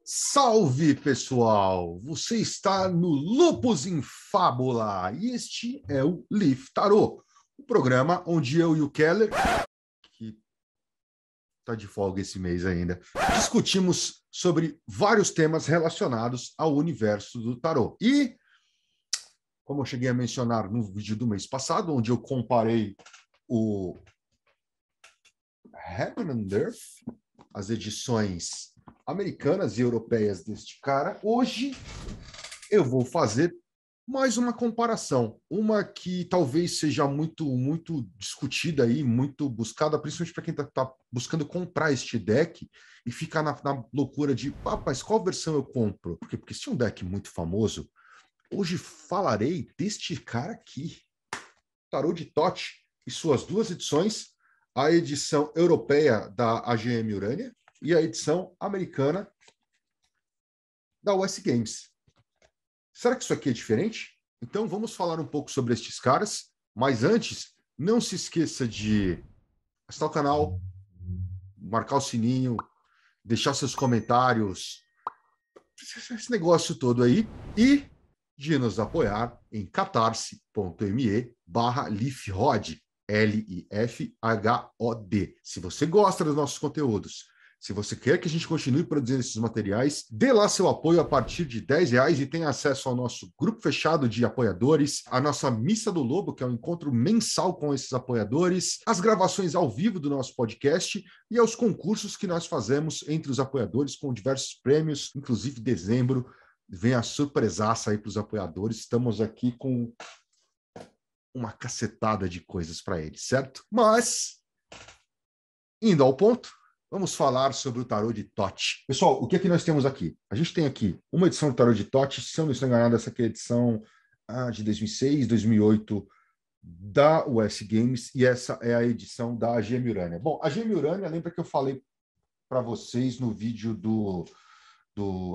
Salve, pessoal! Você está no Lupus em Fábula e este é o Leaf Tarot, o programa onde eu e o Keller, que está de folga esse mês ainda, discutimos sobre vários temas relacionados ao universo do tarot. E, como eu cheguei a mencionar no vídeo do mês passado, onde eu comparei o Heaven and Earth, as edições americanas e europeias deste cara, hoje eu vou fazer mais uma comparação, uma que talvez seja muito discutida aí, muito buscada, principalmente para quem está buscando comprar este deck e ficar na loucura de, mas qual versão eu compro? Porque se é um deck muito famoso, hoje falarei deste cara aqui, Tarot de Tote, e suas duas edições, a edição europeia da AGM Urânia e a edição americana da US Games. Será que isso aqui é diferente? Então vamos falar um pouco sobre estes caras, mas antes, não se esqueça de assinar o canal, marcar o sininho, deixar seus comentários, esse negócio todo aí, e de nos apoiar em catarse.me/lifhod, Lifhod. Se você gosta dos nossos conteúdos, se você quer que a gente continue produzindo esses materiais, dê lá seu apoio a partir de R$ 10 e tenha acesso ao nosso grupo fechado de apoiadores, a nossa Missa do Lobo, que é um encontro mensal com esses apoiadores, as gravações ao vivo do nosso podcast e aos concursos que nós fazemos entre os apoiadores com diversos prêmios, inclusive dezembro. Vem a surpresaça aí para os apoiadores. Estamos aqui com uma cacetada de coisas para eles, certo? Mas, indo ao ponto, vamos falar sobre o tarô de Tote. Pessoal, o que é que nós temos aqui? A gente tem aqui uma edição do tarô de Tote, se eu não estou enganado, essa aqui é a edição de 2006, 2008 da US Games, e essa é a edição da AGM Urânia. Bom, a AGM Urânia, lembra que eu falei para vocês no vídeo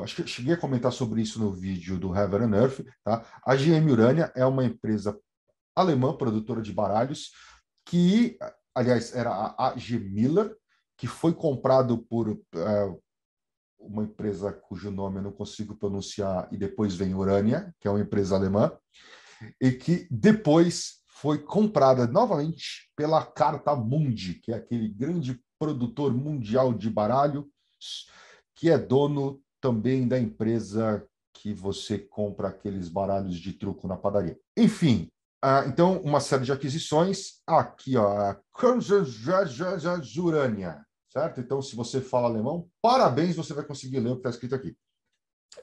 acho que eu cheguei a comentar sobre isso no vídeo do Heaven and Earth, tá? A GM Urânia é uma empresa alemã, produtora de baralhos, que, aliás, era a AG Miller, que foi comprado por uma empresa cujo nome eu não consigo pronunciar, e depois vem Urânia, que é uma empresa alemã, e que depois foi comprada novamente pela Carta Mundi, que é aquele grande produtor mundial de baralho, que é dono também da empresa que você compra aqueles baralhos de truco na padaria. Enfim, então, uma série de aquisições. Aqui, ó, a Urânia, certo? Então, se você fala alemão, parabéns, você vai conseguir ler o que está escrito aqui.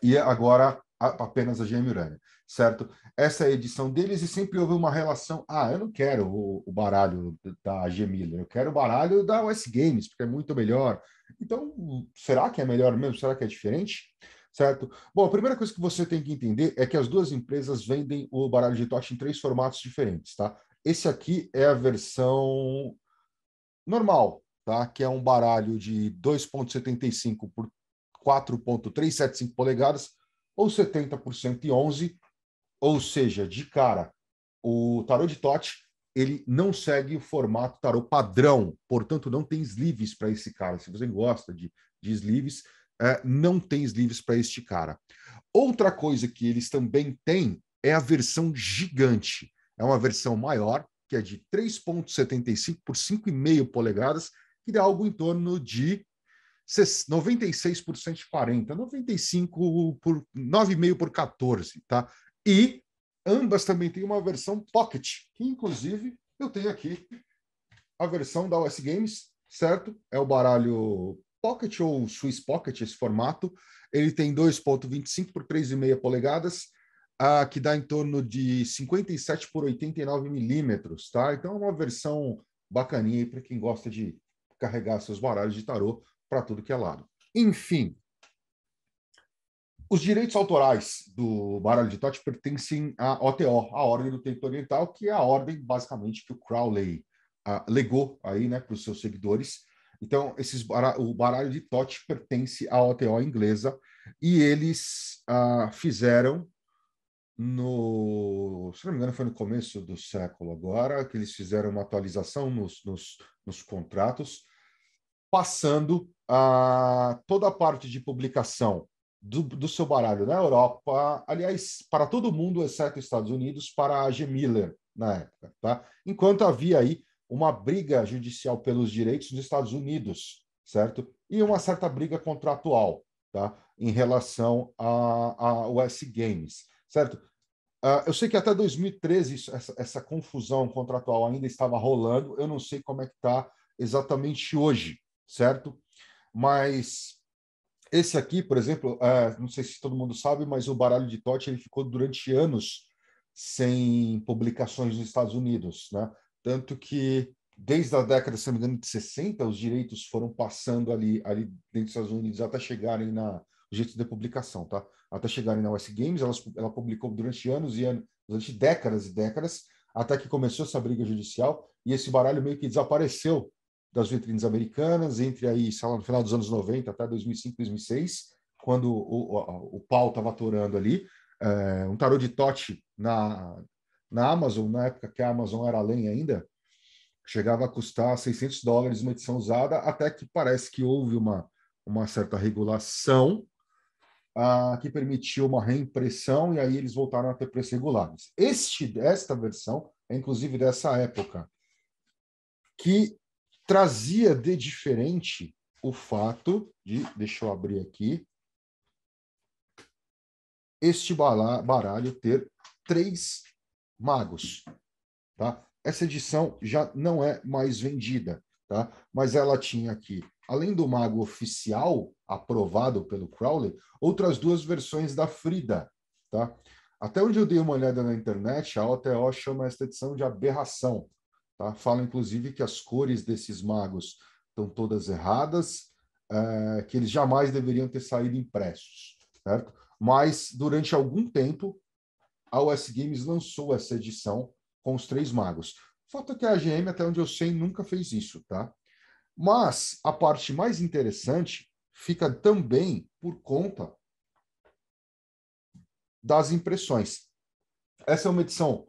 E agora, apenas a GM Urânia, certo? Essa é a edição deles e sempre houve uma relação. Eu não quero o baralho da G Miller, eu quero o baralho da US Games, porque é muito melhor. Então, será que é melhor mesmo? Será que é diferente? Certo? Bom, a primeira coisa que você tem que entender é que as duas empresas vendem o baralho de Tote em 3 formatos diferentes, tá? Esse aqui é a versão normal, tá? Que é um baralho de 2,75 por 4,375 polegadas, ou 70 por 111, ou seja, de cara, o tarô de Tote, ele não segue o formato tarô padrão, portanto, não tem sleeves para esse cara. Se você gosta de sleeves, não tem sleeves para este cara. Outra coisa que eles também têm é a versão gigante. É uma versão maior, que é de 3,75 por 5,5 polegadas, que dá algo em torno de 96 por 140, 95 por 9,5 por 14, tá? E ambas também têm uma versão Pocket, que inclusive eu tenho aqui a versão da US Games, certo? É o baralho Pocket ou Swiss Pocket, esse formato. Ele tem 2,25 por 3,5 polegadas, que dá em torno de 57 por 89 milímetros, tá? Então é uma versão bacaninha aí para quem gosta de carregar seus baralhos de tarô para tudo que é lado. Enfim, os direitos autorais do baralho de Tote pertencem à OTO, a Ordem do Tempo Oriental, que é a ordem, basicamente, que o Crowley legou aí, né, para os seus seguidores. Então, o baralho de Tote pertence à OTO inglesa e eles fizeram se não me engano, foi no começo do século agora, que eles fizeram uma atualização nos contratos, passando toda a parte de publicação do seu baralho na Europa, aliás, para todo mundo, exceto Estados Unidos, para a G. Miller na época, tá? Enquanto havia aí uma briga judicial pelos direitos nos Estados Unidos, certo? E uma certa briga contratual, tá? Em relação a US Games, certo? Eu sei que até 2013 essa confusão contratual ainda estava rolando. Eu não sei como é que está exatamente hoje, certo? Mas esse aqui, por exemplo, não sei se todo mundo sabe, mas o baralho de Tote ele ficou durante anos sem publicações nos Estados Unidos, né? Tanto que desde a década, se não me engano, de 60, os direitos foram passando ali dentro dos Estados Unidos até chegarem os direitos de publicação, tá? Até chegarem na US Games, ela publicou durante anos e anos, durante décadas e décadas, até que começou essa briga judicial e esse baralho meio que desapareceu das vitrines americanas, entre aí, sei lá, no final dos anos 90 até 2005, 2006, quando o pau estava atorando ali. Um tarô de Tote na Amazon, na época que a Amazon era além ainda, chegava a custar $600 uma edição usada, até que parece que houve uma certa regulação que permitiu uma reimpressão, e aí eles voltaram a ter preços regulares. Esta versão é, inclusive, dessa época, que trazia de diferente o fato de, deixa eu abrir aqui, este baralho ter 3 magos, tá? Essa edição já não é mais vendida, tá? Mas ela tinha aqui, além do mago oficial aprovado pelo Crowley, outras 2 versões da Frida, tá? Até onde eu dei uma olhada na internet, a OTO chama esta edição de aberração, tá? Fala, inclusive, que as cores desses magos estão todas erradas, que eles jamais deveriam ter saído impressos, certo? Mas, durante algum tempo, a US Games lançou essa edição com os 3 magos. O fato é que a AGM, até onde eu sei, nunca fez isso, tá? Mas a parte mais interessante fica também por conta das impressões. Essa é uma edição,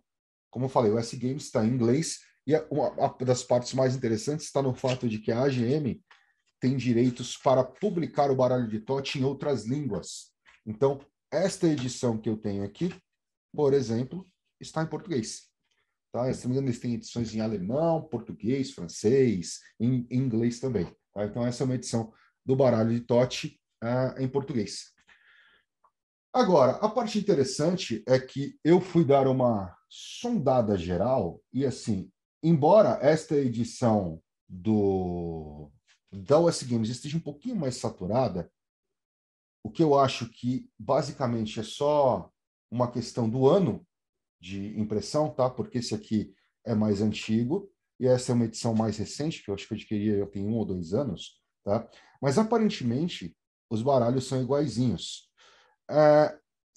como eu falei, o US Games está em inglês, e uma das partes mais interessantes está no fato de que a AGM tem direitos para publicar o baralho de Tote em outras línguas. Então, esta edição que eu tenho aqui, por exemplo, está em português. Tá? Se não me engano, eles têm edições em alemão, português, francês, em inglês também. Tá? Então, essa é uma edição do baralho de Tote em português. Agora, a parte interessante é que eu fui dar uma sondada geral e, assim, embora esta edição da US Games esteja um pouquinho mais saturada, o que eu acho que, basicamente, é só uma questão do ano de impressão, tá? Porque esse aqui é mais antigo e essa é uma edição mais recente, que eu acho que eu adquiri eu tenho 1 ou 2 anos, tá? Mas aparentemente os baralhos são iguaizinhos.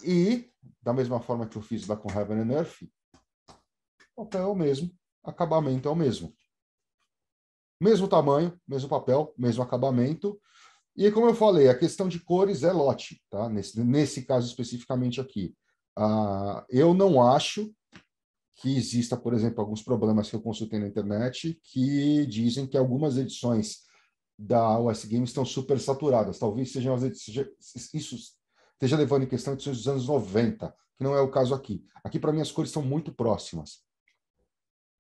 E da mesma forma que eu fiz lá com Heaven and Earth, o papel é o mesmo, acabamento é o mesmo. Mesmo tamanho, mesmo papel, mesmo acabamento. E como eu falei, a questão de cores é lote, tá? Nesse caso especificamente aqui. Eu não acho que exista, por exemplo, alguns problemas que eu consultei na internet que dizem que algumas edições da US Games estão super saturadas. Talvez sejam isso esteja levando em questão edições dos anos 90, que não é o caso aqui. Aqui, para mim, as cores são muito próximas.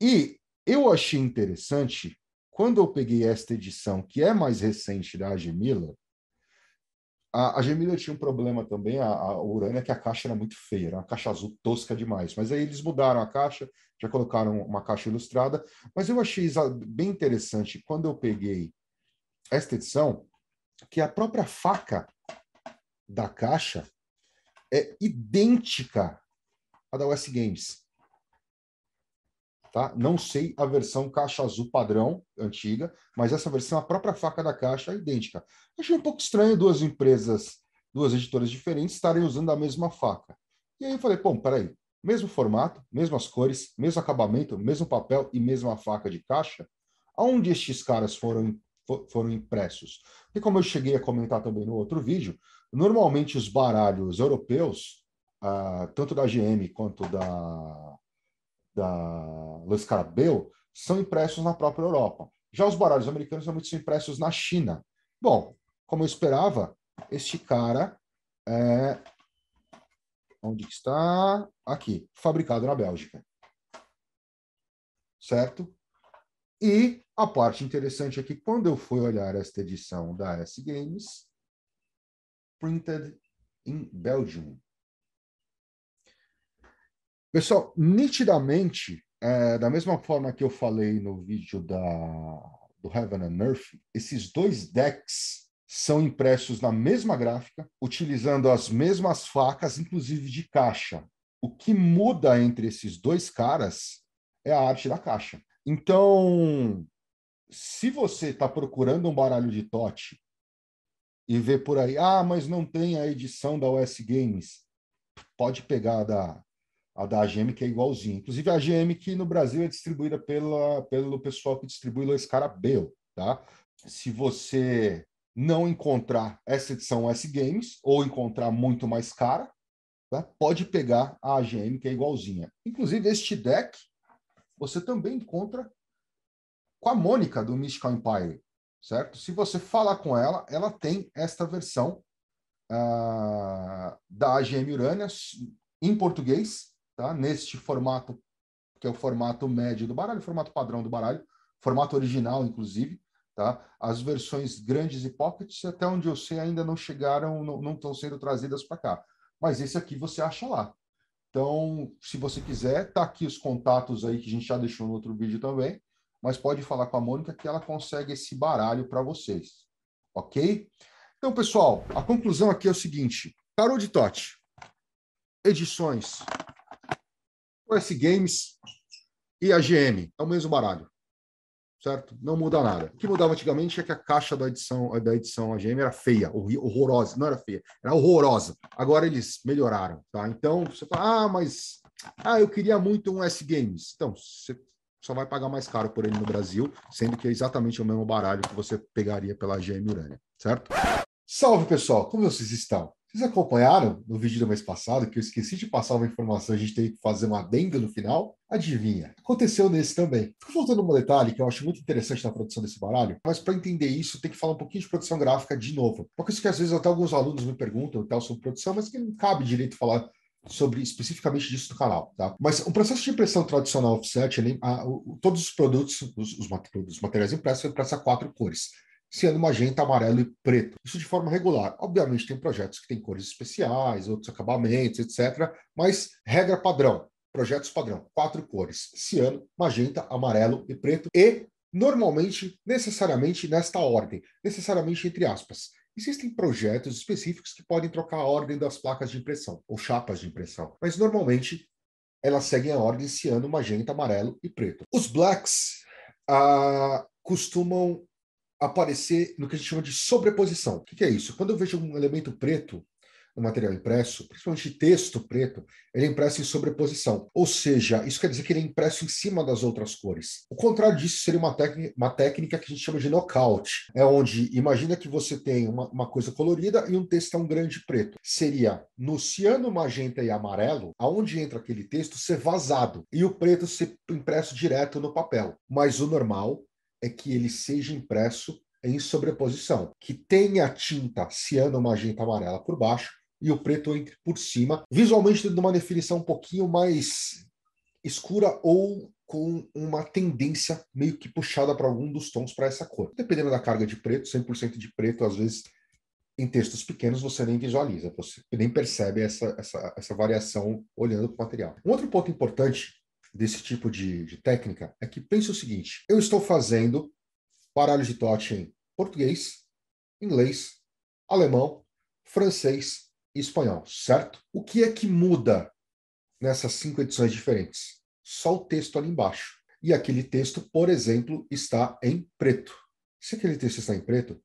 E eu achei interessante, quando eu peguei esta edição, que é mais recente da AG Miller, a Gemila tinha um problema também, a Urânia, que a caixa era muito feia, era uma caixa azul tosca demais. Mas aí eles mudaram a caixa, já colocaram uma caixa ilustrada. Mas eu achei bem interessante, quando eu peguei esta edição, que a própria faca da caixa é idêntica à da US Games. Tá? Não sei a versão caixa azul padrão, antiga, mas essa versão, a própria faca da caixa é idêntica. Achei um pouco estranho 2 empresas, 2 editoras diferentes estarem usando a mesma faca. E aí eu falei, pô, peraí, mesmo formato, mesmas cores, mesmo acabamento, mesmo papel e mesma faca de caixa, aonde estes caras foram impressos? E como eu cheguei a comentar também no outro vídeo, normalmente os baralhos europeus, tanto da GM quanto da Louis Carabel são impressos na própria Europa. Já os baralhos americanos normalmente são impressos na China. Bom, como eu esperava, este cara Onde está? Aqui, fabricado na Bélgica. Certo? E a parte interessante é que quando eu fui olhar esta edição da S Games, printed in Belgium. Pessoal, nitidamente, da mesma forma que eu falei no vídeo do Heaven and Earth, esses dois decks são impressos na mesma gráfica, utilizando as mesmas facas, inclusive de caixa. O que muda entre esses dois caras é a arte da caixa. Então, se você está procurando um baralho de TOT e vê por aí, mas não tem a edição da US Games, pode pegar a da AGM, que é igualzinha. Inclusive, a AGM que no Brasil é distribuída pelo pessoal que distribui Lois Carabel, tá? Se você não encontrar essa edição US Games, ou encontrar muito mais cara, tá? Pode pegar a AGM, que é igualzinha. Inclusive, este deck você também encontra com a Mônica, do Mystical Empire, certo? Se você falar com ela, ela tem esta versão da AGM Urânia em português, tá? Neste formato, que é o formato médio do baralho, o formato padrão do baralho, formato original, inclusive. Tá? As versões grandes e pockets, até onde eu sei, ainda não chegaram, não estão sendo trazidas para cá. Mas esse aqui você acha lá. Então, se você quiser, tá aqui os contatos aí que a gente já deixou no outro vídeo também, mas pode falar com a Mônica que ela consegue esse baralho para vocês. Ok? Então, pessoal, a conclusão aqui é o seguinte: Tarô de Tote, edições, OS Games e a GM, é o mesmo baralho, certo? Não muda nada. O que mudava antigamente é que a caixa da edição AGM era feia, horrorosa. Não era feia, era horrorosa. Agora eles melhoraram, tá? Então, você fala, mas eu queria muito um S Games. Então, você só vai pagar mais caro por ele no Brasil, sendo que é exatamente o mesmo baralho que você pegaria pela AGM Urânia, certo? Salve, pessoal! Como vocês estão? Vocês acompanharam no vídeo do mês passado que eu esqueci de passar uma informação, a gente teve que fazer um adendo no final? Adivinha? Aconteceu nesse também. Ficou faltando um detalhe que eu acho muito interessante na produção desse baralho, mas para entender isso tem que falar um pouquinho de produção gráfica de novo. Uma coisa que às vezes até alguns alunos me perguntam tal, sobre produção, mas que não cabe direito falar sobre especificamente disso no canal, tá? Mas o processo de impressão tradicional offset, todos os produtos, os materiais impressos são impressos a 4 cores, sendo magenta, amarelo e preto. Isso de forma regular. Obviamente, tem projetos que têm cores especiais, outros acabamentos, etc. Mas, regra padrão, projetos padrão, 4 cores: ciano, magenta, amarelo e preto. E, normalmente, necessariamente nesta ordem. Necessariamente entre aspas. Existem projetos específicos que podem trocar a ordem das placas de impressão, ou chapas de impressão. Mas, normalmente, elas seguem a ordem ciano, magenta, amarelo e preto. Os blacks costumam aparecer no que a gente chama de sobreposição. O que é isso? Quando eu vejo um elemento preto no material impresso, principalmente texto preto, ele é impresso em sobreposição. Ou seja, isso quer dizer que ele é impresso em cima das outras cores. O contrário disso seria uma técnica que a gente chama de knockout. É onde, imagina que você tem uma coisa colorida e um textão grande preto. Seria no ciano, magenta e amarelo, aonde entra aquele texto, ser vazado e o preto ser impresso direto no papel. Mas o normal é que ele seja impresso em sobreposição, que tenha a tinta ciano, magenta, amarela por baixo e o preto entre por cima, visualmente tendo uma definição um pouquinho mais escura ou com uma tendência meio que puxada para algum dos tons para essa cor. Dependendo da carga de preto, 100% de preto, às vezes em textos pequenos você nem visualiza, você nem percebe essa variação olhando para o material. Um outro ponto importante desse tipo de técnica é que pense o seguinte: eu estou fazendo baralho de TOT em português, inglês, alemão, francês e espanhol, certo? O que é que muda nessas 5 edições diferentes? Só o texto ali embaixo. E aquele texto, por exemplo, está em preto. Se aquele texto está em preto,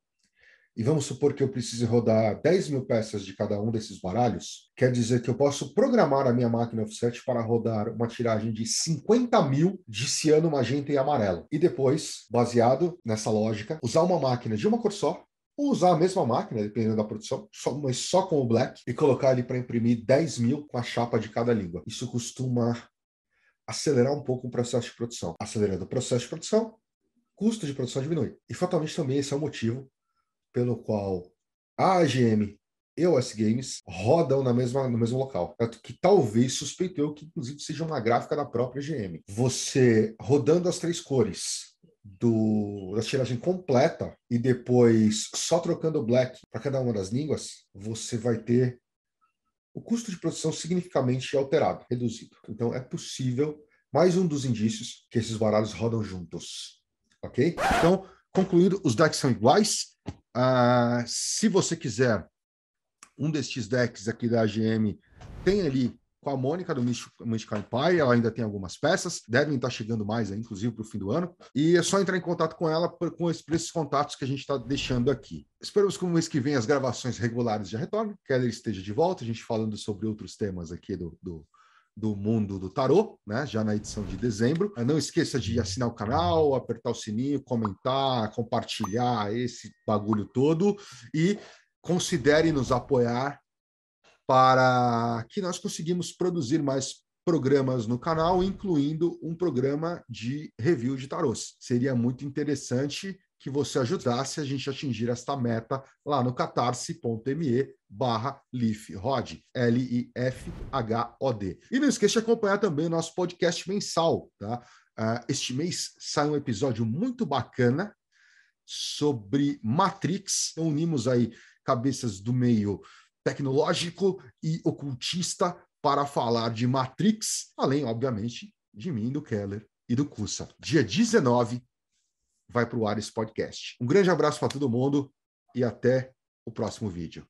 e vamos supor que eu precise rodar 10.000 peças de cada um desses baralhos, quer dizer que eu posso programar a minha máquina offset para rodar uma tiragem de 50.000 de ciano, magenta e amarelo. E depois, baseado nessa lógica, usar uma máquina de uma cor só, ou usar a mesma máquina, dependendo da produção, mas só com o black, e colocar ali para imprimir 10.000 com a chapa de cada língua. Isso costuma acelerar um pouco o processo de produção. Acelerando o processo de produção, custo de produção diminui. E fatalmente também esse é o motivo pelo qual a AGM EOS Games rodam no mesmo local. Tanto que talvez, suspeito eu, que inclusive seja uma gráfica da própria GM. Você rodando as 3 cores da tiragem completa e depois só trocando o black para cada uma das línguas, você vai ter o custo de produção significativamente alterado, reduzido. Então é possível, mais um dos indícios, que esses baralhos rodam juntos. Ok? Então, concluindo, os decks são iguais. Se você quiser um destes decks aqui da AGM, tem ali com a Mônica do Mystical Empire, ela ainda tem algumas peças, devem estar chegando mais, inclusive, para o fim do ano, e é só entrar em contato com ela por esses contatos que a gente está deixando aqui. Esperamos que no mês que vem as gravações regulares já retornem, que ela esteja de volta, a gente falando sobre outros temas aqui do mundo do tarô, né? Já na edição de dezembro. Não esqueça de assinar o canal, apertar o sininho, comentar, compartilhar esse bagulho todo e considere nos apoiar para que nós conseguimos produzir mais programas no canal, incluindo um programa de review de tarôs. Seria muito interessante que você ajudasse a gente a atingir esta meta lá no catarse.me/lifhod, LIFHOD. E não esqueça de acompanhar também o nosso podcast mensal, tá? Este mês sai um episódio muito bacana sobre Matrix. Então, unimos aí cabeças do meio tecnológico e ocultista para falar de Matrix, além, obviamente, de mim, do Keller e do Kussa. Dia 19 vai para o ar esse podcast. Um grande abraço para todo mundo e até o próximo vídeo.